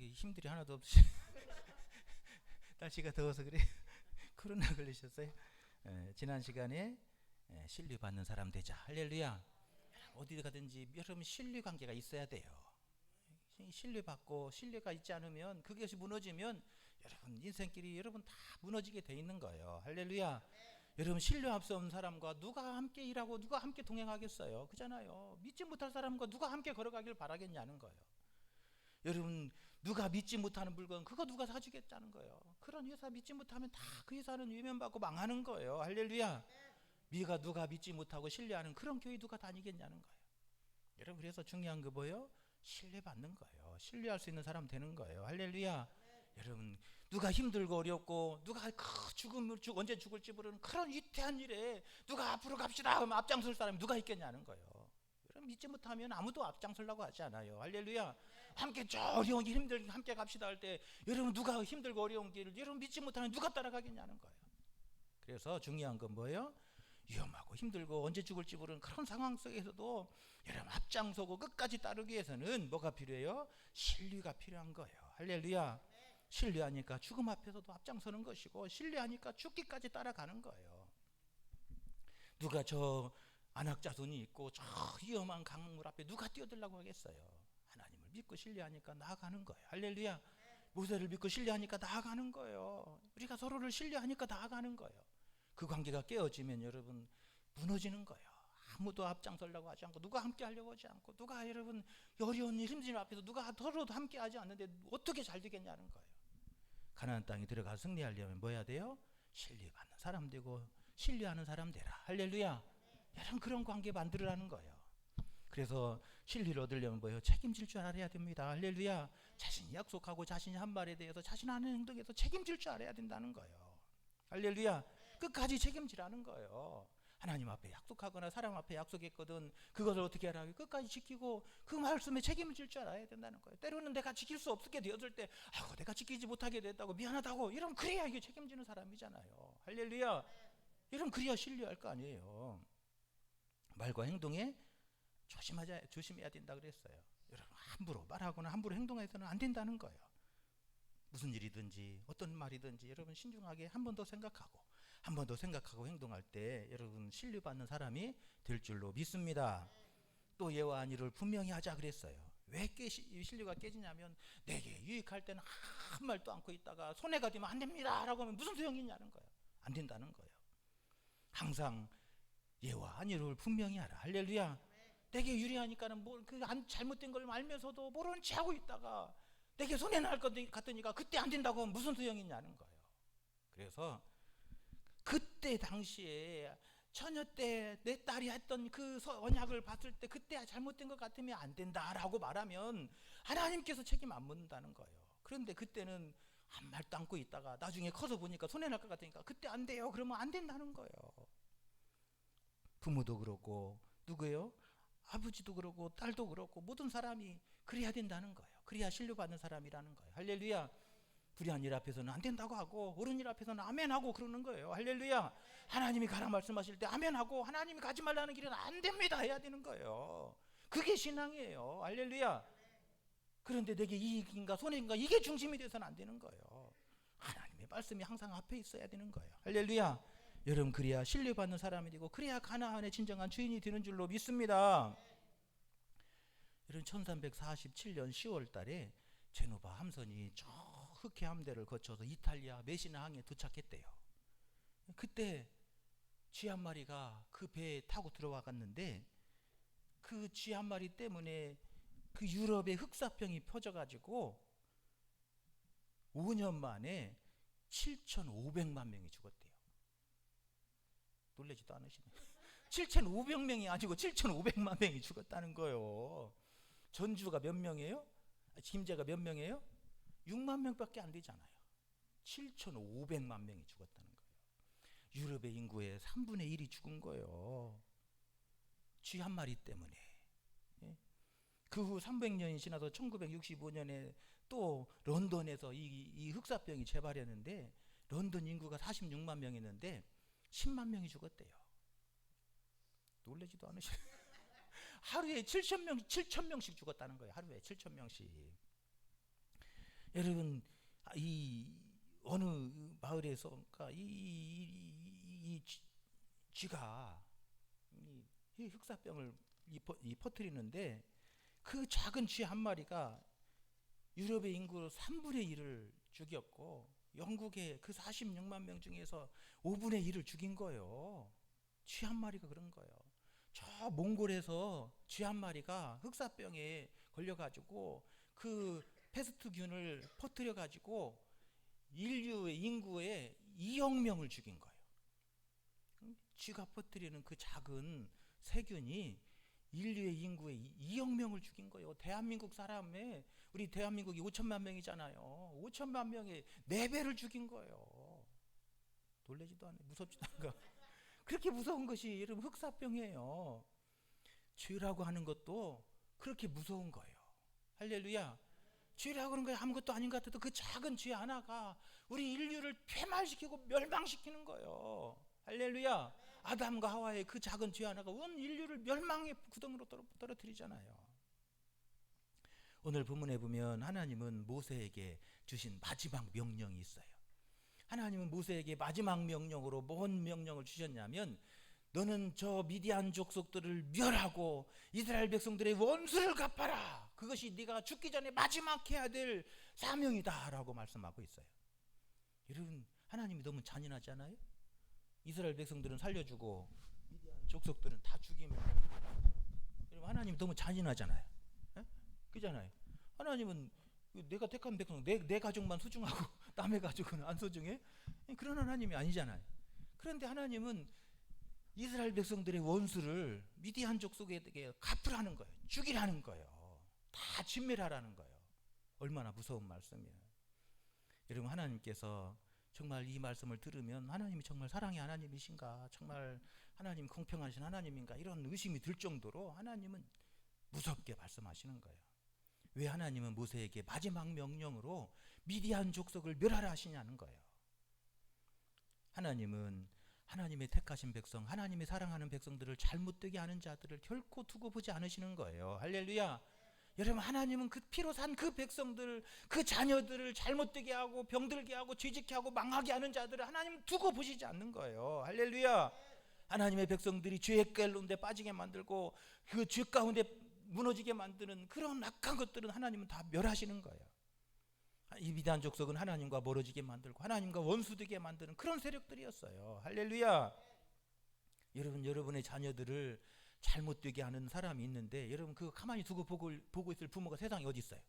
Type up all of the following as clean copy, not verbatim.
우리 힘들이 하나도 없이 날씨가 더워서 그래. 코로나 걸리셨어요? 지난 시간에 신뢰 받는 사람 되자. 할렐루야. 어디 가든지 여러분 신뢰 관계가 있어야 돼요. 신뢰 받고 신뢰가 있지 않으면 그것이 무너지면 여러분 인생길이 여러분 다 무너지게 돼 있는 거예요. 할렐루야. 여러분 신뢰 앞서 없는 사람과 누가 함께 일하고 누가 함께 동행하겠어요? 그잖아요. 믿지 못할 사람과 누가 함께 걸어가길 바라겠냐는 거예요. 여러분 누가 믿지 못하는 물건 그거 누가 사주겠다는 거예요. 그런 회사 믿지 못하면 다 그 회사는 외면받고 망하는 거예요. 할렐루야. 누가 믿지 못하고 신뢰하는 그런 교회 누가 다니겠냐는 거예요. 여러분 그래서 중요한 거 뭐예요? 신뢰받는 거예요. 신뢰할 수 있는 사람 되는 거예요. 할렐루야. 여러분 누가 힘들고 어렵고 누가 언제 죽을지 모르는 그런 위태한 일에 누가 앞으로 갑시다 하면 앞장설 사람이 누가 있겠냐는 거예요. 여러분 믿지 못하면 아무도 앞장설라고 하지 않아요. 할렐루야. 함께 저 어려운 길 힘들게 함께 갑시다 할 때 여러분 누가 힘들고 어려운 길을 여러분 믿지 못하면 누가 따라가겠냐는 거예요. 그래서 중요한 건 뭐예요? 위험하고 힘들고 언제 죽을지 모르는 그런 상황 속에서도 여러분 앞장서고 끝까지 따르기 위해서는 뭐가 필요해요? 신뢰가 필요한 거예요. 할렐루야. 신뢰하니까 죽음 앞에서도 앞장서는 것이고 신뢰하니까 죽기까지 따라가는 거예요. 누가 저 안악자손이 있고 저 위험한 강물 앞에 누가 뛰어들라고 하겠어요? 하나님을 믿고 신뢰하니까 나아가는 거예요. 할렐루야. 모세를 믿고 신뢰하니까 나아가는 거예요. 우리가 서로를 신뢰하니까 나아가는 거예요. 그 관계가 깨어지면 여러분 무너지는 거예요. 아무도 앞장서려고 하지 않고 누가 함께 하려고 하지 않고 누가 여러분 어려운 일 힘든 일 앞에서 누가 서로도 함께 하지 않는데 어떻게 잘 되겠냐는 거예요. 가나안 땅에 들어가 승리하려면 뭐 해야 돼요? 신뢰받는 사람 되고 신뢰하는 사람 되라. 할렐루야. 여러분 그런 관계 만들으라는 거예요. 그래서 신뢰를 얻으려면 뭐예요? 책임질 줄 알아야 됩니다. 할렐루야. 자신이 약속하고 자신이 한 말에 대해서 자신 하는 행동에서 책임질 줄 알아야 된다는 거예요. 할렐루야. 끝까지 책임지라는 거예요. 하나님 앞에 약속하거나 사람 앞에 약속했거든 그것을 어떻게 하라? 끝까지 지키고 그 말씀에 책임질 줄 알아야 된다는 거예요. 때로는 내가 지킬 수 없게 되었을 때 내가 지키지 못하게 됐다고 미안하다고 이러면 그래야 이게 책임지는 사람이잖아요. 할렐루야. 이러면 그래야 신뢰할 거 아니에요. 말과 행동에 조심해야 된다 그랬어요. 여러분 함부로 말하거나 함부로 행동해서는 안 된다는 거예요. 무슨 일이든지 어떤 말이든지 여러분 신중하게 한 번 더 생각하고 한 번 더 생각하고 행동할 때 여러분 신뢰받는 사람이 될 줄로 믿습니다. 또 예와 아니를 분명히 하자 그랬어요. 왜 신뢰가 깨지냐면 내게 유익할 때는 한 말도 않고 있다가 손해가 되면 안 됩니다 라고 하면 무슨 소용이 있냐는 거예요. 안 된다는 거예요. 항상 예와 아니를 분명히 하라. 할렐루야. 내게 유리하니까는 잘못된 걸 알면서도 모르는 체 하고 있다가 내게 손해 날 것 같으니까 그때 안 된다고 하면 무슨 소용이 있냐는 거예요. 그래서 그때 당시에 처녀 때 내 딸이 했던 그 언약을 봤을 때 그때 잘못된 것 같으면 안 된다라고 말하면 하나님께서 책임 안 묻는다는 거예요. 그런데 그때는 한 말도 않고 있다가 나중에 커서 보니까 손해 날 것 같으니까 그때 안 돼요 그러면 안 된다는 거예요. 부모도 그렇고 누구예요? 아버지도 그렇고 딸도 그렇고 모든 사람이 그래야 된다는 거예요. 그래야 신뢰받는 사람이라는 거예요. 할렐루야. 불의한 일 앞에서는 안 된다고 하고 옳은 일 앞에서는 아멘하고 그러는 거예요. 할렐루야. 하나님이 가라 말씀하실 때 아멘하고 하나님이 가지 말라는 길은 안 됩니다 해야 되는 거예요. 그게 신앙이에요. 할렐루야. 그런데 내게 이익인가 손해인가 이게 중심이 돼서는 안 되는 거예요. 하나님의 말씀이 항상 앞에 있어야 되는 거예요. 할렐루야. 여러분 그래야 신뢰받는 사람이 되고 그래야 가나안의 진정한 주인이 되는 줄로 믿습니다. 여러분 1347년 10월 달에 제노바 함선이 저 흑해 함대를 거쳐서 이탈리아 메시나 항에 도착했대요. 그때 쥐 한 마리가 그 배에 타고 들어와갔는데 그 쥐 한 마리 때문에 그 유럽의 흑사병이 퍼져가지고 5년 만에 7,500만 명이 죽었대요. 놀라지도 않으시네. 7,500명이 아니고 7,500만 명이 죽었다는 거예요. 전주가 몇 명이에요? 김제가 몇 명이에요? 6만 명밖에 안 되잖아요. 7,500만 명이 죽었다는 거예요. 유럽의 인구의 3분의 1이 죽은 거예요. 쥐 한 마리 때문에. 그 후 300년이 지나서 1965년에 또 런던에서 이 흑사병이 재발했는데 런던 인구가 46만 명이었는데 10만 명이 죽었대요. 놀라지도 않으시죠? 하루에 7,000명씩 죽었다는 거예요. 하루에 7,000명씩. 여러분, 이 어느 마을에서 그러니까 이 쥐가 이 흑사병을 퍼뜨리는데, 그 작은 쥐 한 마리가 유럽의 인구 3분의 1을 죽였고, 영국의 그 46만 명 중에서 5분의 1을 죽인 거예요. 쥐 한 마리가 그런 거예요. 저 몽골에서 쥐 한 마리가 흑사병에 걸려가지고 그 페스트균을 퍼뜨려가지고 인류의 인구의 2억 명을 죽인 거예요. 쥐가 퍼뜨리는 그 작은 세균이 인류의 인구의 2억 명을 죽인 거예요. 대한민국 사람의, 우리 대한민국이 5천만 명이잖아요. 5천만 명의 4배를 죽인 거예요. 놀라지도 않아요. 무섭지도 않고. 그렇게 무서운 것이 여러분 흑사병이에요. 죄라고 하는 것도 그렇게 무서운 거예요. 할렐루야. 죄라고 하는 거 아무것도 아닌 것 같아도 그 작은 죄 하나가 우리 인류를 폐말시키고 멸망시키는 거예요. 할렐루야. 아담과 하와의 그 작은 죄 하나가 온 인류를 멸망의 구덩이로 떨어뜨리잖아요. 오늘 본문에 보면 하나님은 모세에게 주신 마지막 명령이 있어요. 하나님은 모세에게 마지막 명령으로 뭔 명령을 주셨냐면, 너는 저 미디안 족속들을 멸하고 이스라엘 백성들의 원수를 갚아라. 그것이 네가 죽기 전에 마지막 해야 될 사명이다 라고 말씀하고 있어요. 여러분, 하나님이 너무 잔인하지 않아요? 이스라엘 백성들은 살려주고 미디안 족속들은 다 죽이면, 여러분 하나님이 너무 잔인하잖아요. 에? 그잖아요. 하나님은 내가 택한 백성, 내 가족만 소중하고 남의 가족은 안 소중해? 그런 하나님이 아니잖아요. 그런데 하나님은 이스라엘 백성들의 원수를 미디안 족속에게 갚으라는 거예요. 죽이라는 거예요. 다 진멸하라는 거예요. 얼마나 무서운 말씀이에요. 여러분, 하나님께서 정말 이 말씀을 들으면 하나님이 정말 사랑의 하나님이신가, 정말 하나님 공평하신 하나님인가, 이런 의심이 들 정도로 하나님은 무섭게 말씀하시는 거예요. 왜 하나님은 모세에게 마지막 명령으로 미디안 족속을 멸하라 하시냐는 거예요. 하나님은 하나님의 택하신 백성, 하나님의 사랑하는 백성들을 잘못되게 하는 자들을 결코 두고 보지 않으시는 거예요. 할렐루야. 여러분, 하나님은 그 피로 산 그 백성들, 그 자녀들을 잘못되게 하고 병들게 하고 죄짓게 하고 망하게 하는 자들을 하나님은 두고 보시지 않는 거예요. 할렐루야. 하나님의 백성들이 죄의 가운데 빠지게 만들고 그 죄 가운데 무너지게 만드는 그런 악한 것들은 하나님은 다 멸하시는 거예요. 이 미디안 족속은 하나님과 멀어지게 만들고 하나님과 원수되게 만드는 그런 세력들이었어요. 할렐루야. 여러분, 여러분의 자녀들을 잘못되게 하는 사람이 있는데, 여러분 그거 가만히 두고 보고 있을 부모가 세상에 어디 있어요?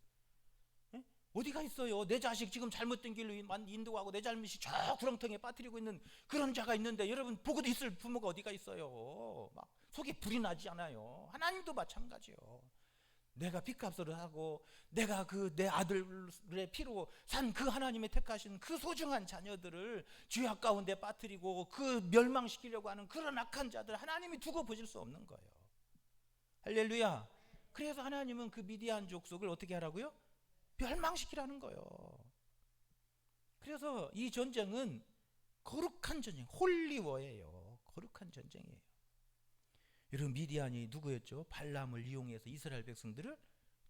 에? 어디가 있어요? 내 자식 지금 잘못된 길로 인도하고 내 잘못이 저 구렁텅이에 빠뜨리고 있는 그런 자가 있는데, 여러분 보고도 있을 부모가 어디가 있어요? 막 속에 불이 나지 않아요? 하나님도 마찬가지요. 내가 핏값으로 하고 내가 그 내 아들의 피로 산 그 하나님의 택하신 그 소중한 자녀들을 죄악 가운데 빠뜨리고 그 멸망시키려고 하는 그런 악한 자들 하나님이 두고 보실 수 없는 거예요. 할렐루야. 그래서 하나님은 그 미디안 족속을 어떻게 하라고요? 멸망시키라는 거예요. 그래서 이 전쟁은 거룩한 전쟁, 홀리워예요. 거룩한 전쟁이에요. 여러분, 미디안이 누구였죠? 발람을 이용해서 이스라엘 백성들을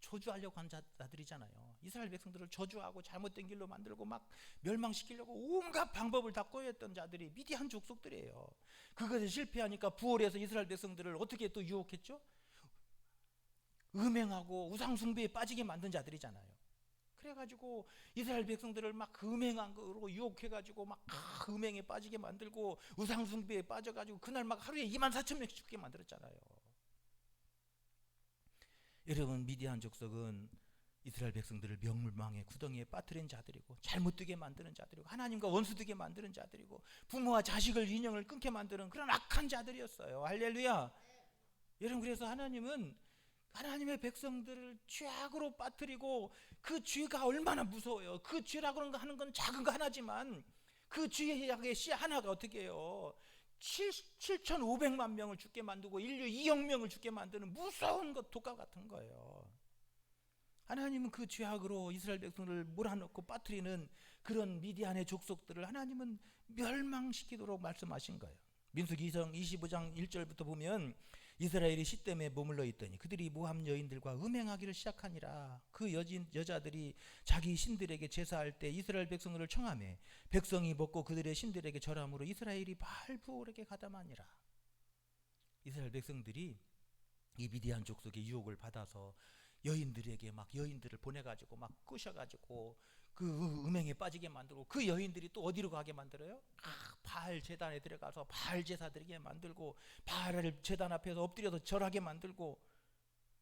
저주하려고 한 자들이잖아요. 이스라엘 백성들을 저주하고 잘못된 길로 만들고 막 멸망시키려고 온갖 방법을 다 꿔했던 자들이 미디안 족속들이에요. 그것에 실패하니까 부월해서 이스라엘 백성들을 어떻게 또 유혹했죠? 음행하고 우상 숭배에 빠지게 만든 자들이잖아요. 그래가지고 이스라엘 백성들을 막 음행한 거로 유혹해가지고 막 음행에 빠지게 만들고 우상 숭배에 빠져가지고 그날 막 하루에 24,000명씩 죽게 만들었잖아요. 여러분, 미디안 족속은 이스라엘 백성들을 멸망의 구덩이에 빠뜨린 자들이고 잘못되게 만드는 자들이고 하나님과 원수되게 만드는 자들이고 부모와 자식을 인연을 끊게 만드는 그런 악한 자들이었어요. 할렐루야. 여러분, 그래서 하나님은 하나님의 백성들을 죄악으로 빠뜨리고, 그 죄가 얼마나 무서워요. 그 죄라고 하는 건 작은 거 하나지만 그 죄악의 씨 하나가 어떻게 해요? 7,500만 명을 죽게 만들고 인류 2억 명을 죽게 만드는 무서운 것, 독과 같은 거예요. 하나님은 그 죄악으로 이스라엘 백성을 몰아넣고 빠뜨리는 그런 미디안의 족속들을 하나님은 멸망시키도록 말씀하신 거예요. 민수기 25장 1절부터 보면 이스라엘이 시댐에 머물러 있더니 그들이 모함 여인들과 음행하기를 시작하니라. 그 여자들이 자기 신들에게 제사할 때 이스라엘 백성들을 청하매 백성이 먹고 그들의 신들에게 절함으로 이스라엘이 바알 부올에게 가담하니라. 이스라엘 백성들이 이 미디안 족속의 유혹을 받아서 여인들에게 막 여인들을 보내가지고 막 꼬셔가지고 그 음행에 빠지게 만들고, 그 여인들이 또 어디로 가게 만들어요? 바알 제단에 들어가서 바알 제사 드리게 만들고, 바알 제단 앞에서 엎드려서 절하게 만들고,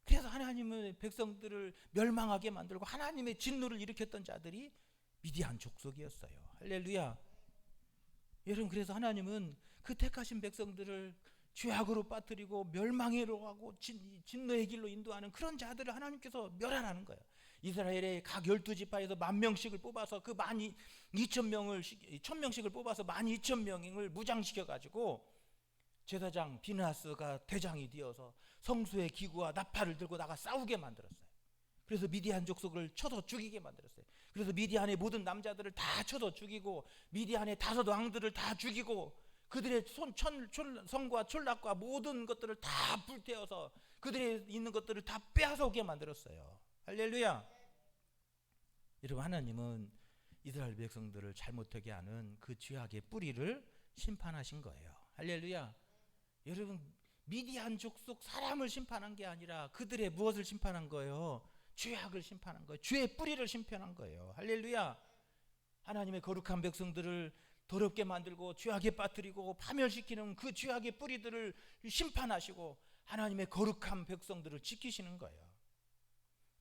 그래서 하나님의 백성들을 멸망하게 만들고 하나님의 진노를 일으켰던 자들이 미디안 족속이었어요. 할렐루야. 여러분, 그래서 하나님은 그 택하신 백성들을 죄악으로 빠뜨리고 멸망으로 하고 진노의 길로 인도하는 그런 자들을 하나님께서 멸하라는 거예요. 이스라엘의 각 12지파에서 10,000명씩을 뽑아서 그 1,200,000명씩을 뽑아서 12,000명을 무장시켜가지고 제사장 비느하스가 대장이 되어서 성소의 기구와 나팔을 들고 나가 싸우게 만들었어요. 그래서 미디안 족속을 쳐서 죽이게 만들었어요. 그래서 미디안의 모든 남자들을 다 쳐서 죽이고, 미디안의 5 왕들을 다 죽이고, 그들의 성과 촌락과 모든 것들을 다 불태워서 그들의 있는 것들을 다 빼앗아오게 만들었어요. 할렐루야. 여러분, 하나님은 이스라엘 백성들을 잘못하게 하는 그 죄악의 뿌리를 심판하신 거예요. 할렐루야. 여러분, 미디안 족속 사람을 심판한 게 아니라 그들의 무엇을 심판한 거예요? 죄악을 심판한 거예요. 죄의 뿌리를 심판한 거예요. 할렐루야. 하나님의 거룩한 백성들을 더럽게 만들고 죄악에 빠뜨리고 파멸시키는 그 죄악의 뿌리들을 심판하시고 하나님의 거룩한 백성들을 지키시는 거예요.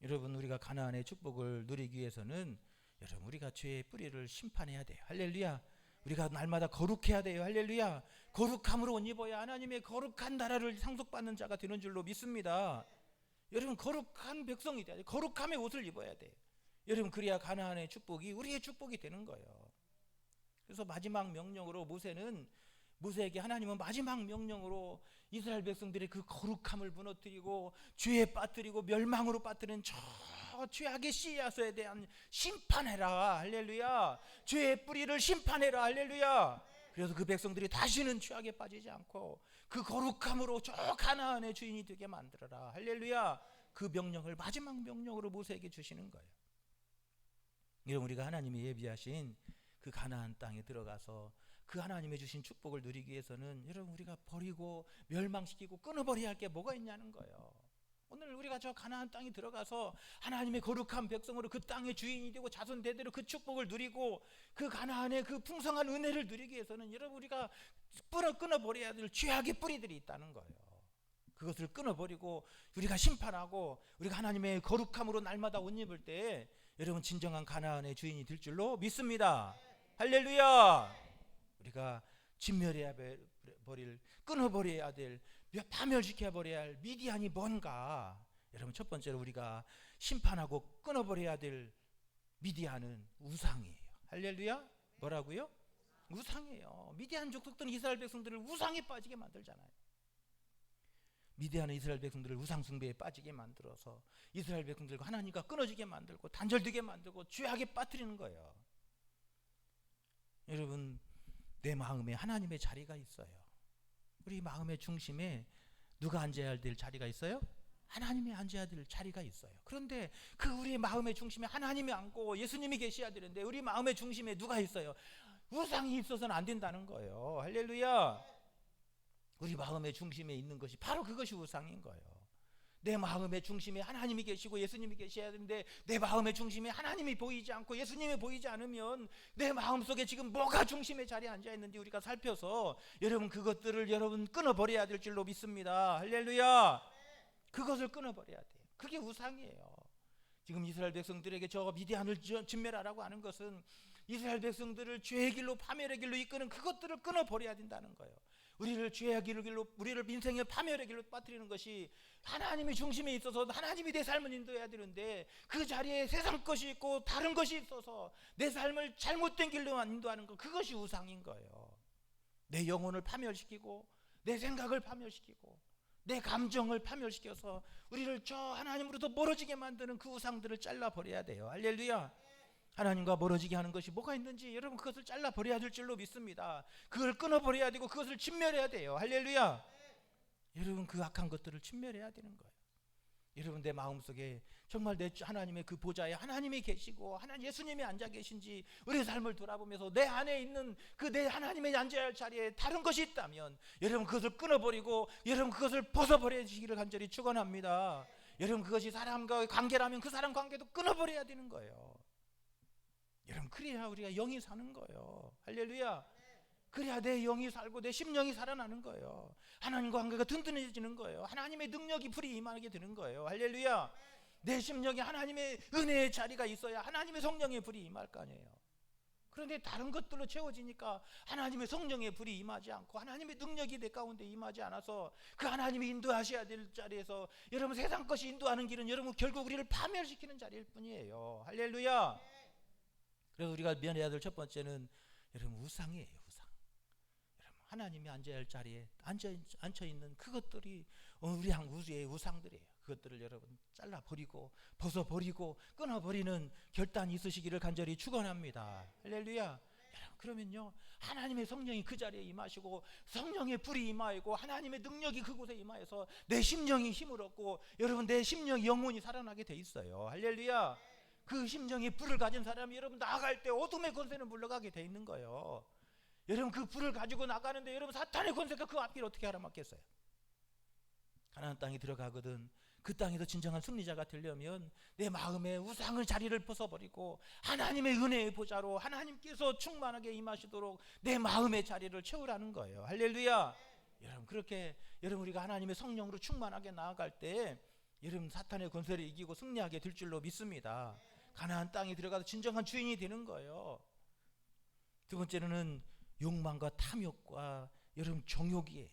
여러분, 우리가 가나안의 축복을 누리기 위해서는 여러분, 우리가 죄의 뿌리를 심판해야 돼요. 할렐루야. 우리가 날마다 거룩해야 돼요. 할렐루야. 거룩함으로 옷 입어야 하나님의 거룩한 나라를 상속받는 자가 되는 줄로 믿습니다. 여러분, 거룩한 백성이 돼야 돼요. 거룩함의 옷을 입어야 돼요. 여러분, 그래야 가나안의 축복이 우리의 축복이 되는 거예요. 그래서 마지막 명령으로 모세에게 하나님은 마지막 명령으로 이스라엘 백성들의 그 거룩함을 무너뜨리고 죄에 빠뜨리고 멸망으로 빠뜨리는 저 죄악의 씨앗에 대한 심판해라. 할렐루야. 죄의 뿌리를 심판해라. 할렐루야. 그래서 그 백성들이 다시는 죄악에 빠지지 않고 그 거룩함으로 저 가나안의 주인이 되게 만들어라. 할렐루야. 그 명령을 마지막 명령으로 모세에게 주시는 거예요. 여러분, 우리가 하나님이 예비하신 그 가나안 땅에 들어가서 그 하나님의 주신 축복을 누리기 위해서는 여러분, 우리가 버리고 멸망시키고 끊어버려야 할 게 뭐가 있냐는 거예요. 오늘 우리가 저 가나안 땅에 들어가서 하나님의 거룩한 백성으로 그 땅의 주인이 되고 자손 대대로 그 축복을 누리고 그 가나안의 그 풍성한 은혜를 누리기 위해서는 여러분, 우리가 끊어버려야 될 죄악의 뿌리들이 있다는 거예요. 그것을 끊어버리고 우리가 심판하고 우리가 하나님의 거룩함으로 날마다 옷 입을 때 여러분, 진정한 가나안의 주인이 될 줄로 믿습니다. 할렐루야. 우리가 진멸해야 버릴, 끊어버려야 될, 파멸시켜 버려야 할 미디안이 뭔가? 여러분, 첫 번째로 우리가 심판하고 끊어버려야 될 미디안은 우상이에요. 할렐루야. 뭐라고요? 우상이에요. 미디안 족속들은 이스라엘 백성들을 우상에 빠지게 만들잖아요. 미디안은 이스라엘 백성들을 우상 숭배에 빠지게 만들어서 이스라엘 백성들과 하나님과 끊어지게 만들고 단절되게 만들고 죄악에 빠뜨리는 거예요. 여러분, 내 마음에 하나님의 자리가 있어요. 우리 마음의 중심에 누가 앉아야 될 자리가 있어요? 하나님이 앉아야 될 자리가 있어요. 그런데 그 우리 마음의 중심에 하나님이 앉고 예수님이 계셔야 되는데 우리 마음의 중심에 누가 있어요? 우상이 있어서는 안 된다는 거예요. 할렐루야. 우리 마음의 중심에 있는 것이 바로 그것이 우상인 거예요. 내 마음의 중심에 하나님이 계시고 예수님이 계셔야 되는데 내 마음의 중심에 하나님이 보이지 않고 예수님이 보이지 않으면 내 마음속에 지금 뭐가 중심의 자리에 앉아 있는지 우리가 살펴서 여러분, 그것들을 여러분 끊어버려야 될 줄로 믿습니다. 할렐루야. 그것을 끊어버려야 돼요. 그게 우상이에요. 지금 이스라엘 백성들에게 저 미디안을 진멸하라고 하는 것은 이스라엘 백성들을 죄의 길로 파멸의 길로 이끄는 그것들을 끊어버려야 된다는 거예요. 우리를 죄의 길로, 우리를 인생의 파멸의 길로 빠뜨리는 것이 하나님이 중심에 있어서 하나님이 내 삶을 인도해야 되는데 그 자리에 세상 것이 있고 다른 것이 있어서 내 삶을 잘못된 길로만 인도하는 것, 그것이 우상인 거예요. 내 영혼을 파멸시키고 내 생각을 파멸시키고 내 감정을 파멸시켜서 우리를 저 하나님으로부터 멀어지게 만드는 그 우상들을 잘라버려야 돼요. 할렐루야. 하나님과 멀어지게 하는 것이 뭐가 있는지 여러분, 그것을 잘라버려야 될 줄로 믿습니다. 그걸 끊어버려야 되고 그것을 진멸해야 돼요. 할렐루야. 여러분 그 악한 것들을 침멸해야 되는 거예요. 여러분 내 마음속에 정말 내 하나님의 그 보좌에 하나님이 계시고 하나님 예수님이 앉아 계신지 우리의 삶을 돌아보면서 내 안에 있는 그 내 하나님의 앉아야 할 자리에 다른 것이 있다면 여러분 그것을 끊어버리고 여러분 그것을 벗어버리시기를 간절히 축원합니다. 여러분 그것이 사람과의 관계라면 그 사람 관계도 끊어버려야 되는 거예요. 여러분 그래야 우리가 영이 사는 거예요. 할렐루야. 그래야 내 영이 살고 내 심령이 살아나는 거예요. 하나님과 관계가 든든해지는 거예요. 하나님의 능력이 불이 임하게 되는 거예요. 할렐루야. 내 심령에 하나님의 은혜의 자리가 있어야 하나님의 성령의 불이 임할 거 아니에요. 그런데 다른 것들로 채워지니까 하나님의 성령의 불이 임하지 않고 하나님의 능력이 내 가운데 임하지 않아서 그 하나님이 인도하셔야 될 자리에서 여러분 세상 것이 인도하는 길은 여러분 결국 우리를 파멸시키는 자리일 뿐이에요. 할렐루야. 그래서 우리가 면해야 될 첫 번째는 여러분 우상이에요. 우상. 여러분 하나님이 앉아야 할 자리에 앉아있는 그것들이 우리 우주의 우상들이에요. 그것들을 여러분 잘라버리고 벗어버리고 끊어버리는 결단이 있으시기를 간절히 축원합니다. 할렐루야. 여러분 그러면요 하나님의 성령이 그 자리에 임하시고 성령의 불이 임하고 하나님의 능력이 그곳에 임하여서 내 심령이 힘을 얻고 여러분 내 심령 영혼이 살아나게 돼 있어요. 할렐루야. 그 심령의 불을 가진 사람이 여러분 나아갈 때 어둠의 권세는 물러가게 돼 있는 거예요. 여러분 그 불을 가지고 나가는데 여러분 사탄의 권세가 그 앞길 어떻게 알아맞겠어요? 가나안 땅에 들어가거든 그 땅에서 진정한 승리자가 되려면 내 마음의 우상의 자리를 벗어버리고 하나님의 은혜의 보좌로 하나님께서 충만하게 임하시도록 내 마음의 자리를 채우라는 거예요. 할렐루야. 여러분 그렇게 여러분 우리가 하나님의 성령으로 충만하게 나아갈 때 여러분 사탄의 권세를 이기고 승리하게 될 줄로 믿습니다. 가나안 땅에 들어가서 진정한 주인이 되는 거예요. 두 번째로는 욕망과 탐욕과 여러분 정욕이에요.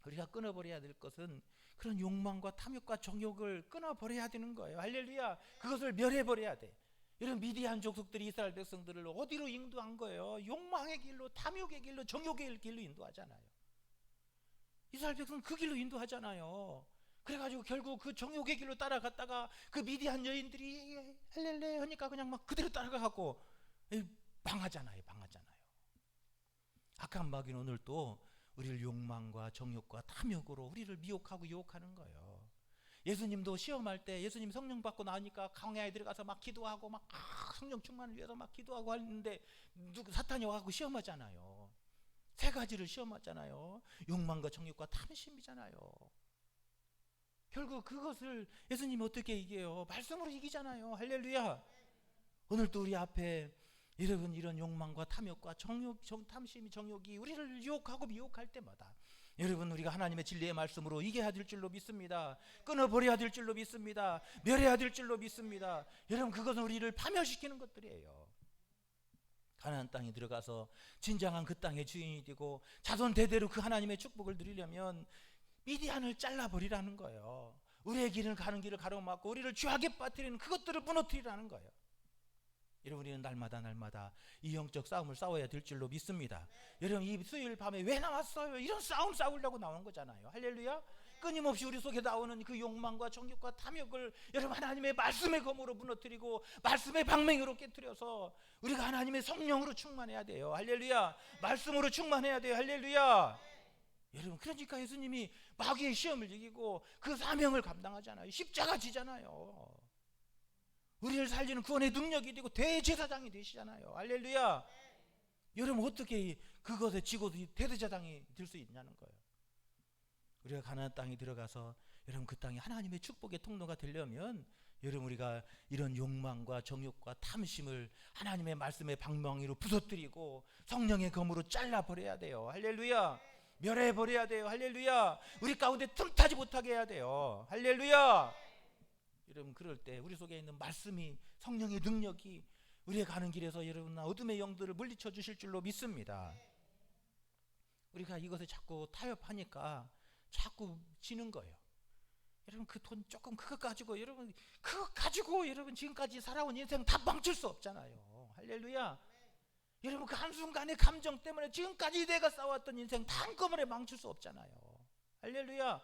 우리가 끊어버려야 될 것은 그런 욕망과 탐욕과 정욕을 끊어버려야 되는 거예요. 할렐루야. 그것을 멸해버려야 돼. 여러분 미디안 족속들이 이스라엘 백성들을 어디로 인도한 거예요? 욕망의 길로, 탐욕의 길로, 정욕의 길로 인도하잖아요. 이스라엘 백성은 그 길로 인도하잖아요. 그래가지고 결국 그 정욕의 길로 따라갔다가 그 미디안 여인들이 할렐레 하니까 그냥 막 그대로 따라가고 망하잖아요. 악한 마귀는 오늘 또 우리를 욕망과 정욕과 탐욕으로 우리를 미혹하고 유혹하는 거예요. 예수님도 시험할 때 예수님 성령 받고 나오니까 광야에 들어가서 막 기도하고 막 성령 충만을 위해서 막 기도하고 하는데 사탄이 와서 시험하잖아요. 세 가지를 시험하잖아요. 욕망과 정욕과 탐심이잖아요. 결국 그것을 예수님이 어떻게 이겨요? 말씀으로 이기잖아요. 할렐루야. 오늘도 우리 앞에 여러분 이런 욕망과 탐욕과 정욕, 탐심이 정욕이 우리를 유혹하고 미혹할 때마다 여러분 우리가 하나님의 진리의 말씀으로 이겨야 될 줄로 믿습니다. 끊어버려야 될 줄로 믿습니다. 멸해야 될 줄로 믿습니다. 여러분 그것은 우리를 파멸시키는 것들이에요. 가나안 땅에 들어가서 진정한 그 땅의 주인이 되고 자손 대대로 그 하나님의 축복을 누리려면 미디안을 잘라버리라는 거예요. 우리의 길을 가는 길을 가로막고 우리를 죄악에 빠뜨리는 그것들을 무너뜨리라는 거예요. 여러분 우리는 날마다 이 영적 싸움을 싸워야 될 줄로 믿습니다. 여러분 이 수요일 밤에 왜 나왔어요? 이런 싸움 싸우려고 나온 거잖아요. 할렐루야. 끊임없이 우리 속에 나오는 그 욕망과 정욕과 탐욕을 여러분 하나님의 말씀의 검으로 무너뜨리고 말씀의 방맹으로 깨뜨려서 우리가 하나님의 성령으로 충만해야 돼요. 할렐루야. 말씀으로 충만해야 돼요. 할렐루야. 여러분 그러니까 예수님이 마귀의 시험을 이기고 그 사명을 감당하잖아요. 십자가 지잖아요. 우리를 살리는 구원의 능력이 되고 대제사장이 되시잖아요. 할렐루야. 여러분 어떻게 그것에 지고 대제사장이 될 수 있냐는 거예요. 우리가 가나안 땅에 들어가서 여러분 그 땅이 하나님의 축복의 통로가 되려면 여러분 우리가 이런 욕망과 정욕과 탐심을 하나님의 말씀의 방망이로 부서뜨리고 성령의 검으로 잘라버려야 돼요. 할렐루야. 멸해버려야 돼요. 할렐루야. 우리 가운데 틈타지 못하게 해야 돼요. 할렐루야. 여러분 그럴 때 우리 속에 있는 말씀이 성령의 능력이 우리의 가는 길에서 여러분 어둠의 영들을 물리쳐 주실 줄로 믿습니다. 우리가 이것에 자꾸 타협하니까 자꾸 지는 거예요. 여러분 그 돈 조금 그거 가지고 여러분 지금까지 살아온 인생 다 망칠 수 없잖아요. 할렐루야. 여러분 그 한순간의 감정 때문에 지금까지 내가 싸웠던 인생 다 한꺼번에 망칠 수 없잖아요. 할렐루야.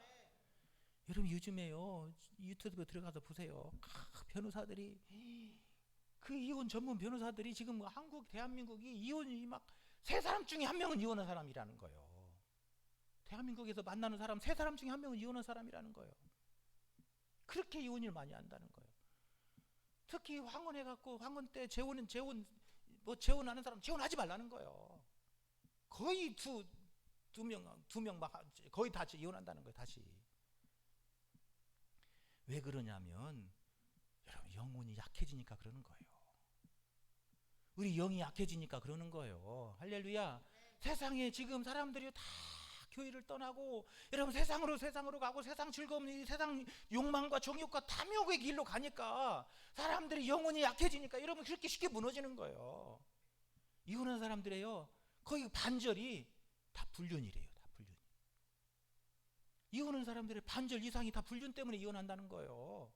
여러분 요즘에요 유튜브 들어가서 보세요. 변호사들이 그 이혼 전문 변호사들이 지금 한국 대한민국이 이혼이 막 세 사람 중에 한 명은 이혼한 사람이라는 거예요. 대한민국에서 만나는 사람 3사람 중에 1명은 이혼한 사람이라는 거예요. 그렇게 이혼을 많이 한다는 거예요. 특히 황혼해갖고 황혼 때 재혼하는 사람 재혼하지 말라는 거예요. 거의 두 명 막 거의 다 이혼한다는 거예요. 다시. 왜 그러냐면 여러분 영혼이 약해지니까 그러는 거예요. 우리 영이 약해지니까 그러는 거예요. 할렐루야. 세상에 지금 사람들이 다 교회를 떠나고 여러분 세상으로 가고 세상 즐거움, 세상 욕망과 정욕과 탐욕의 길로 가니까 사람들이 영혼이 약해지니까 여러분 그렇게 쉽게 무너지는 거예요. 이혼한 사람들이에요. 거의 반절이 다 불륜이래요. 다 불륜. 이혼한 사람들의 반절 이상이 다 불륜 때문에 이혼한다는 거예요.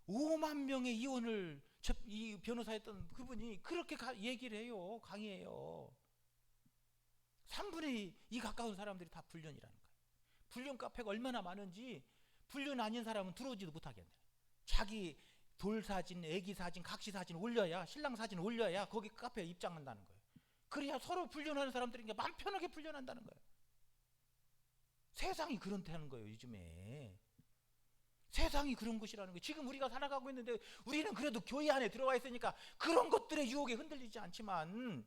5만 명의 이혼을 이 변호사였던 그분이 그렇게 얘기를 해요. 강의해요. 3분의 2 가까운 사람들이 다 불륜이라는 거예요. 불륜 카페가 얼마나 많은지 불륜 아닌 사람은 들어오지도 못하게 한다. 자기 돌사진, 애기사진, 각시사진 올려야, 신랑 사진 올려야 거기 카페에 입장한다는 거예요. 그래야 서로 불륜하는 사람들이 마음 편하게 불륜한다는 거예요. 세상이 그렇다는 거예요. 요즘에 세상이 그런 곳이라는 거예요. 지금 우리가 살아가고 있는데 우리는 그래도 교회 안에 들어와 있으니까 그런 것들의 유혹에 흔들리지 않지만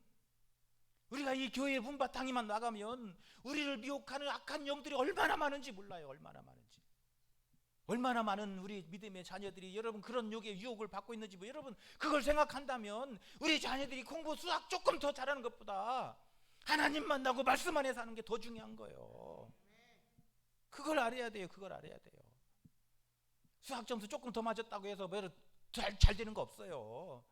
우리가 이 교회의 문바탕에만 나가면 우리를 미혹하는 악한 영들이 얼마나 많은지 몰라요. 얼마나 많은지. 얼마나 많은 우리 믿음의 자녀들이 여러분 그런 유혹을 받고 있는지 여러분 그걸 생각한다면 우리 자녀들이 공부 수학 조금 더 잘하는 것보다 하나님 만나고 말씀 안에 사는 게 더 중요한 거예요. 그걸 알아야 돼요. 그걸 알아야 돼요. 수학 점수 조금 더 맞았다고 해서 잘 되는 거 없어요.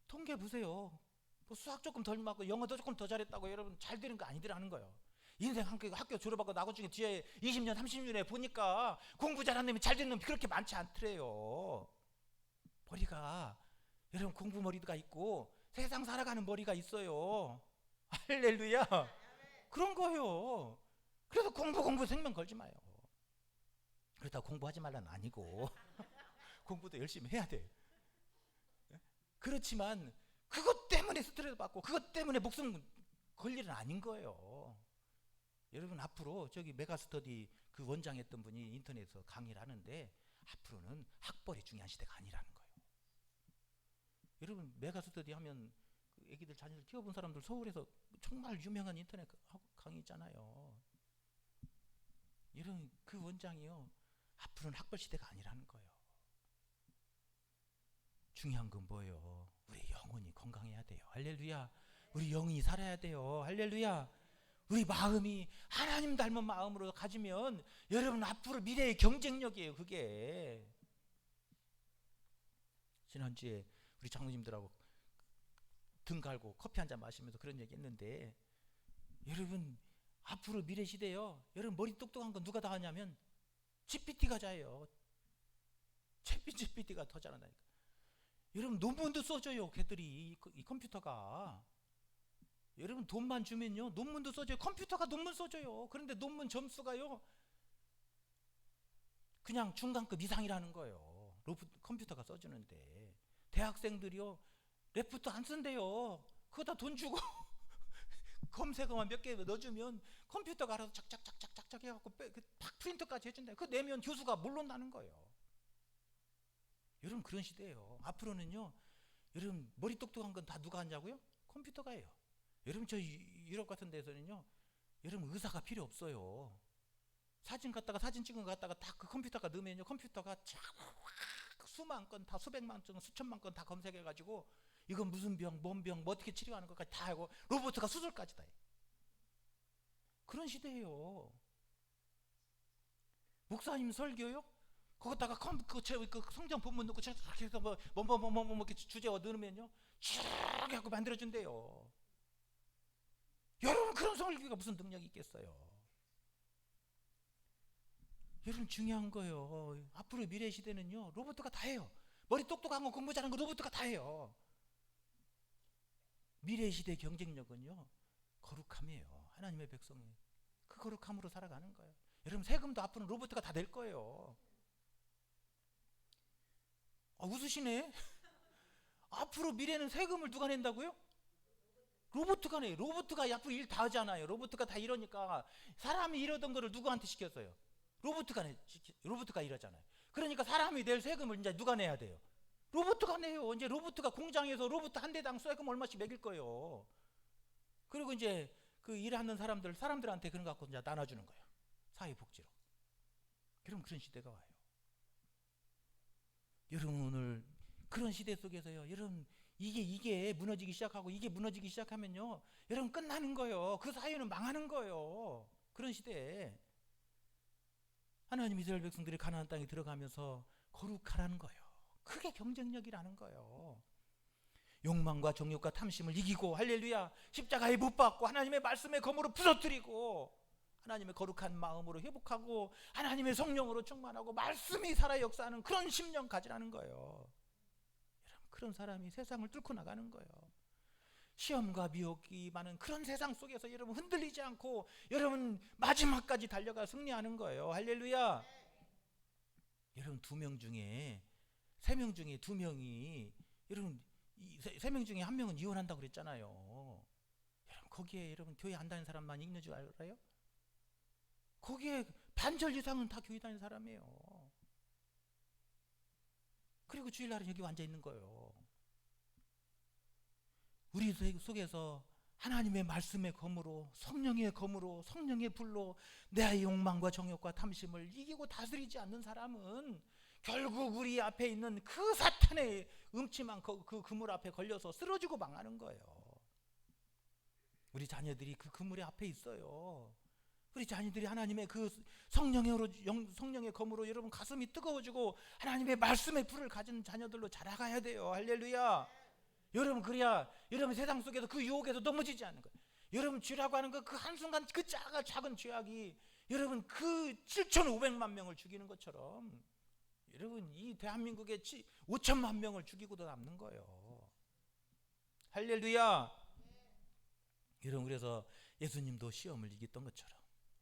통계 보세요. 뭐 수학 조금 덜 맞고 영어도 조금 더 잘했다고 여러분 잘 되는 거 아니더라는 거예요. 인생 학교 졸업하고 나중에 뒤에 20년 30년에 보니까 공부 잘하는 놈이 잘 되는 놈이 그렇게 많지 않더래요. 머리가 여러분 공부 머리가 있고 세상 살아가는 머리가 있어요. 할렐루야. 그런 거예요. 그래서 공부 생명 걸지 마요. 그렇다고 공부하지 말라는 아니고 공부도 열심히 해야 돼. 그렇지만 그것 때문에 스트레스 받고 그것 때문에 목숨 걸 일은 아닌 거예요. 여러분 앞으로 저기 메가스터디 그 원장했던 분이 인터넷에서 강의를 하는데 앞으로는 학벌이 중요한 시대가 아니라는 거예요. 여러분 메가스터디 하면 그 애기들 자녀들 키워본 사람들 서울에서 정말 유명한 인터넷 강의 있잖아요. 여러분 그 원장이요 앞으로는 학벌 시대가 아니라는 거예요. 중요한 건 뭐예요? 우리 영혼이 건강해야 돼요. 할렐루야. 우리 영이 살아야 돼요. 할렐루야. 우리 마음이 하나님 닮은 마음으로 가지면 여러분 앞으로 미래의 경쟁력이에요. 그게 지난주에 우리 장로님들하고 등 갈고 커피 한잔 마시면서 그런 얘기 했는데 여러분 앞으로 미래 시대요. 여러분 머리 똑똑한 건 누가 다 하냐면 GPT가 잘해요. GPT가 더 잘한다니까. 여러분 논문도 써줘요. 걔들이 이 컴퓨터가. 여러분 돈만 주면요 논문도 써줘요. 컴퓨터가 논문 써줘요. 그런데 논문 점수가요 그냥 중간급 이상이라는 거예요. 컴퓨터가 써주는데 대학생들이요 레포트 안 쓴대요. 그거 다 돈 주고 검색어만 몇 개 넣어주면 컴퓨터가 알아서 착착착착착 해갖고 팍 프린트까지 해준다. 그거 내면 교수가 몰론다는 거예요. 여러분 그런 시대예요. 앞으로는요 여러분 머리 똑똑한 건 다 누가 하냐고요? 컴퓨터가 해요. 여러분 저 유럽 같은 데서는요 여러분 의사가 필요 없어요. 사진 찍은 거 갖다가 다 그 컴퓨터가 넣으면요 컴퓨터가 수만 건 다 수백만 건 수천만 건 다 검색해가지고 이건 무슨 병, 뭔 병, 뭐 어떻게 치료하는 것까지 다 하고 로봇가 수술까지 다 해요. 그런 시대예요. 목사님 설교요? 거기다가 그 성경 본문 넣고 이렇게 해서 뭐 이렇게 주제어 넣으면요 쭉 하고 만들어준대요. 여러분 그런 설교가 무슨 능력이 있겠어요? 여러분 중요한 거예요. 앞으로 미래 시대는요 로봇가 다 해요. 머리 똑똑한 거 공부 잘하는 거 로봇가 다 해요. 미래 시대 경쟁력은요 거룩함이에요. 하나님의 백성이 그 거룩함으로 살아가는 거예요. 여러분 세금도 앞으로는 로봇가 다 낼 거예요. 웃으시네. 앞으로 미래는 세금을 누가 낸다고요? 로봇가 네, 로봇가 앞으로 일 다 하잖아요. 로봇가 다 이러니까 사람이 이러던 거를 누구한테 시켰어요? 로봇가 이러잖아요. 그러니까 사람이 낼 세금을 이제 누가 내야 돼요? 로봇가 내요. 이제 로봇가 공장에서 로봇 한 대당 세금 얼마씩 매길 거예요. 그리고 이제 그 일하는 사람들한테 그런 거 갖고 이제 나눠주는 거예요. 사회복지로. 그럼 그런 시대가 와요. 여러분 오늘 그런 시대 속에서요. 여러분 이게 무너지기 시작하고 이게 무너지기 시작하면요. 여러분 끝나는 거예요. 그 사회는 망하는 거예요. 그런 시대에 하나님 이스라엘 백성들이 가나안 땅에 들어가면서 거룩하라는 거예요. 그게 경쟁력이라는 거예요. 욕망과 정욕과 탐심을 이기고 할렐루야 십자가에 못 박고 하나님의 말씀의 검으로 부서뜨리고 하나님의 거룩한 마음으로 회복하고 하나님의 성령으로 충만하고 말씀이 살아 역사하는 그런 심령 가지라는 거예요. 여러분 그런 사람이 세상을 뚫고 나가는 거예요. 시험과 미혹이 많은 그런 세상 속에서 여러분 흔들리지 않고 여러분 마지막까지 달려가 승리하는 거예요. 할렐루야. 여러분 2명 중에 3명 중에 2명이 여러분 3명 중에 1명은 이혼한다고 그랬잖아요. 여러분 거기에 여러분 교회 안 다니는 사람만 있는 줄 알아요? 거기에 반절 이상은 다 교회 다니는 사람이에요. 그리고 주일날은 여기 앉아 있는 거예요. 우리 속에서 하나님의 말씀의 검으로 성령의 검으로 성령의 불로 내 욕망과 정욕과 탐심을 이기고 다스리지 않는 사람은 결국 우리 앞에 있는 그 사탄의 음침한 그 그물 앞에 걸려서 쓰러지고 망하는 거예요. 우리 자녀들이 그 그물의 앞에 있어요. 우리 자녀들이 하나님의 그 성령의 검으로 여러분 가슴이 뜨거워지고 하나님의 말씀의 불을 가진 자녀들로 자라가야 돼요. 할렐루야. 여러분 그래야 여러분 세상 속에서 그 유혹에서 넘어지지 않는 거예요. 여러분 죄라고 하는 거 그 한순간 그 작은 죄악이 여러분 그 7,500만 명을 죽이는 것처럼 여러분 이 대한민국의 5천만 명을 죽이고도 남는 거예요. 할렐루야. 여러분 그래서 예수님도 시험을 이겼던 것처럼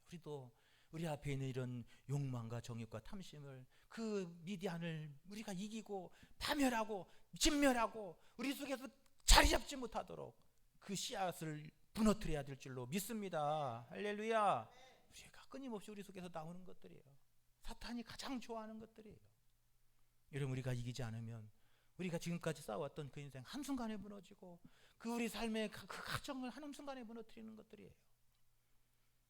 우리도 우리 앞에 있는 이런 욕망과 정욕과 탐심을 그 미디안을 우리가 이기고 파멸하고 진멸하고 우리 속에서 자리 잡지 못하도록 그 씨앗을 무너뜨려야 될 줄로 믿습니다. 할렐루야. 우리가 끊임없이 우리 속에서 나오는 것들이에요. 사탄이 가장 좋아하는 것들이에요. 여러분 우리가 이기지 않으면 우리가 지금까지 싸웠던 그 인생 한순간에 무너지고 그 우리 삶의 그 가정을 한순간에 무너뜨리는 것들이에요.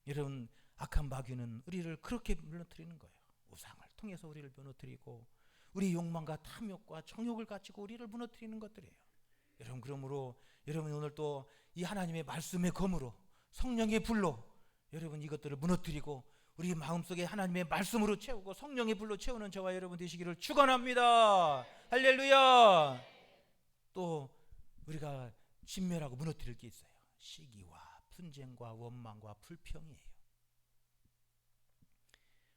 여러분 악한 마귀는 우리를 그렇게 무너뜨리는 거예요. 우상을 통해서 우리를 무너뜨리고 우리 욕망과 탐욕과 정욕을 가지고 우리를 무너뜨리는 것들이에요. 여러분 그러므로 여러분 오늘 또 이 하나님의 말씀의 검으로 성령의 불로 여러분 이것들을 무너뜨리고 우리 마음속에 하나님의 말씀으로 채우고 성령의 불로 채우는 저와 여러분 되시기를 축원합니다. 할렐루야. 또 우리가 진멸하고 무너뜨릴 게 있어요. 시기와 분쟁과 원망과 불평이에요.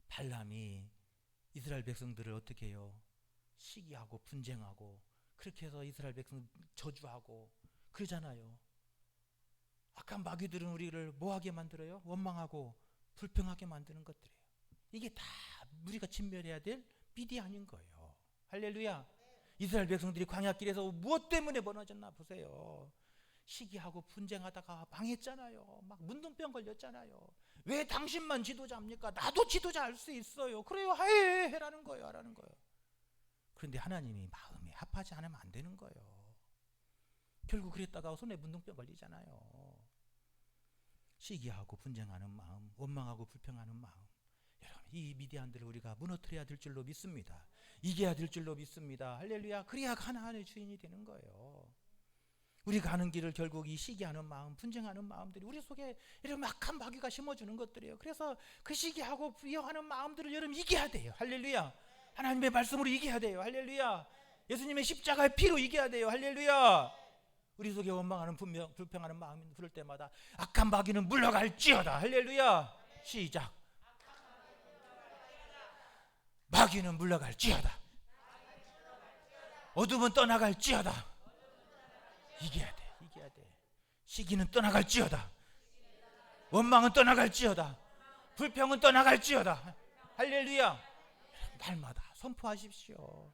발람이 이스라엘 백성들을 어떻게 해요? 시기하고 분쟁하고 그렇게 해서 이스라엘 백성 저주하고 그러잖아요. 악한 마귀들은 우리를 뭐하게 만들어요? 원망하고 불평하게 만드는 것들이에요. 이게 다 우리가 진멸해야 될 미디안인 거예요. 할렐루야. 이스라엘 백성들이 광야길에서 무엇 때문에 무너졌나 보세요. 시기하고 분쟁하다가 망했잖아요. 막 문둥병 걸렸잖아요. 왜 당신만 지도자입니까? 나도 지도자 할 수 있어요. 그래요. 해라는 거예요. 하라는 거예요. 그런데 하나님이 마음에 합하지 않으면 안 되는 거예요. 결국 그랬다가 손에 문둥병 걸리잖아요. 시기하고 분쟁하는 마음, 원망하고 불평하는 마음, 여러분 이 미디안들을 우리가 무너뜨려야 될 줄로 믿습니다. 이겨야 될 줄로 믿습니다. 할렐루야. 그래야 가나안의 주인이 되는 거예요. 우리가 가는 길을 결국 이 시기하는 마음, 분쟁하는 마음들이 우리 속에 이런 악한 마귀가 심어주는 것들이에요. 그래서 그 시기하고 부여하는 마음들을 여러분 이겨야 돼요. 할렐루야. 하나님의 말씀으로 이겨야 돼요. 할렐루야. 예수님의 십자가의 피로 이겨야 돼요. 할렐루야. 우리 속에 원망하는 불평하는 마음이 부를 때마다 악한 마귀는 물러갈지어다. 할렐루야. 시작. 마귀는 물러갈지어다. 어둠은 떠나갈지어다. 이겨야 돼. 이겨야 돼. 시기는 떠나갈지어다. 원망은 떠나갈지어다. 불평은 떠나갈지어다. 할렐루야. 날마다 선포하십시오.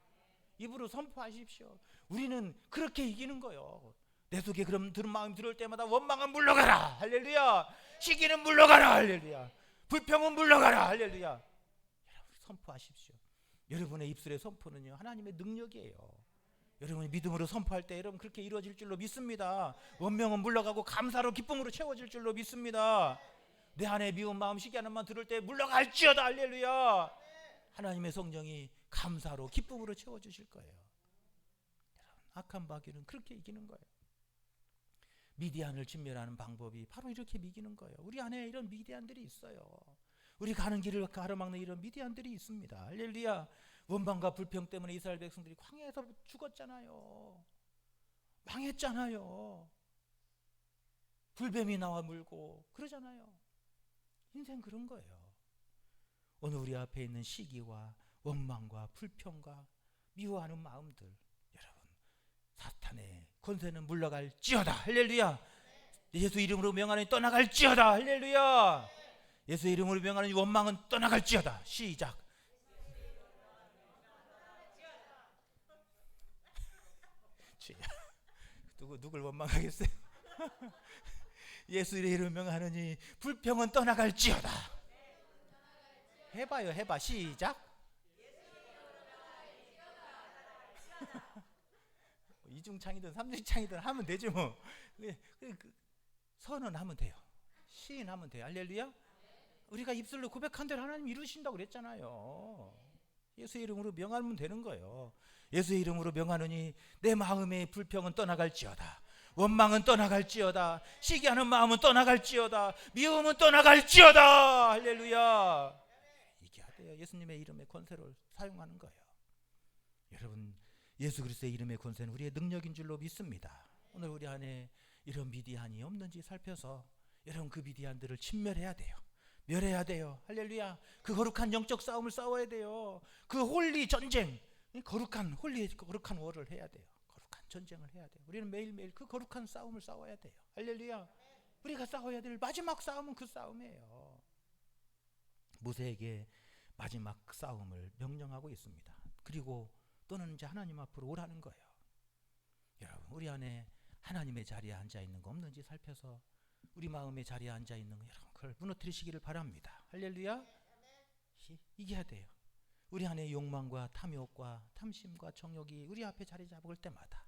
입으로 선포하십시오. 우리는 그렇게 이기는 거예요. 내 속에 그런 마음이 들어올 때마다 원망은 물러가라. 할렐루야. 시기는 물러가라. 할렐루야. 불평은 물러가라. 할렐루야. 여러분 선포하십시오. 여러분의 입술의 선포는요 하나님의 능력이에요. 여러분이 믿음으로 선포할 때 여러분 그렇게 이루어질 줄로 믿습니다. 원명은 물러가고 감사로 기쁨으로 채워질 줄로 믿습니다. 내 안에 미운 마음 시기하는 만 들을 때 물러갈지어다. 할렐루야. 하나님의 성령이 감사로 기쁨으로 채워주실 거예요. 여러분 악한 마귀는 그렇게 이기는 거예요. 미디안을 진멸하는 방법이 바로 이렇게 이기는 거예요. 우리 안에 이런 미디안들이 있어요. 우리 가는 길을 가로막는 이런 미디안들이 있습니다. 할렐루야. 원망과 불평 때문에 이스라엘 백성들이 광야에서 죽었잖아요. 망했잖아요. 불뱀이 나와 물고 그러잖아요. 인생 그런 거예요. 오늘 우리 앞에 있는 시기와 원망과 불평과 미워하는 마음들, 여러분 사탄의 권세는 물러갈지어다. 할렐루야. 예수 이름으로 명하노니 떠나갈지어다. 할렐루야. 예수 이름으로 명하노니 원망은 떠나갈지어다. 시작. 누굴 원망하겠어요? 예수 이름으로 명하노니 불평은 떠나갈지어다. 해봐요. 해봐. 시작. 이중창이든 삼중창이든 하면 되지 뭐. 선언하면 돼요. 시인하면 돼요. 할렐루야. 우리가 입술로 고백한 대로 하나님 이루신다고 그랬잖아요. 예수 이름으로 명하면 되는 거예요. 예수 이름으로 명하노니 내 마음의 불평은 떠나갈지어다. 원망은 떠나갈지어다. 시기하는 마음은 떠나갈지어다. 미움은 떠나갈지어다. 할렐루야. 이게 돼요. 예수님의 이름의 권세를 사용하는 거예요. 여러분 예수 그리스도의 이름의 권세는 우리의 능력인 줄로 믿습니다. 오늘 우리 안에 이런 미디안이 없는지 살펴서 여러분 그 미디안들을 진멸해야 돼요. 멸해야 돼요. 할렐루야. 그 거룩한 영적 싸움을 싸워야 돼요. 그 홀리 전쟁, 거룩한 월을 해야 돼요. 거룩한 전쟁을 해야 돼요. 우리는 매일매일 그 거룩한 싸움을 싸워야 돼요. 할렐루야. 우리가 싸워야 될 마지막 싸움은 그 싸움이에요. 모세에게 마지막 싸움을 명령하고 있습니다. 그리고 또는 이제 하나님 앞으로 오라는 거예요. 여러분 우리 안에 하나님의 자리에 앉아 있는 거 없는지 살펴서 우리 마음의 자리에 앉아 있는 거 여러분 그걸 무너뜨리시기를 바랍니다. 할렐루야. 이겨야 돼요. 우리 안에 욕망과 탐욕과 탐심과 정욕이 우리 앞에 자리 잡을 때마다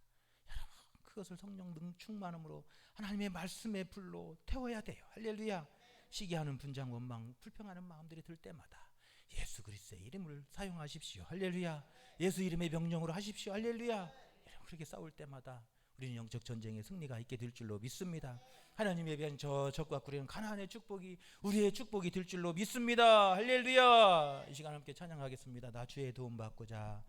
여러분 그것을 성령 충만함으로 하나님의 말씀의 불로 태워야 돼요. 할렐루야. 시기하는 분장 원망 불평하는 마음들이 들 때마다 예수 그리스도의 이름을 사용하십시오. 할렐루야. 예수 이름의 명령으로 하십시오. 할렐루야. 여러분 그렇게 싸울 때마다 우리는 영적 전쟁에 승리가 있게 될 줄로 믿습니다. 하나님에 대한 적과 꾸리는 가나안의 축복이 우리의 축복이 될 줄로 믿습니다. 할렐루야. 이 시간 함께 찬양하겠습니다. 나 주의 도움 받고자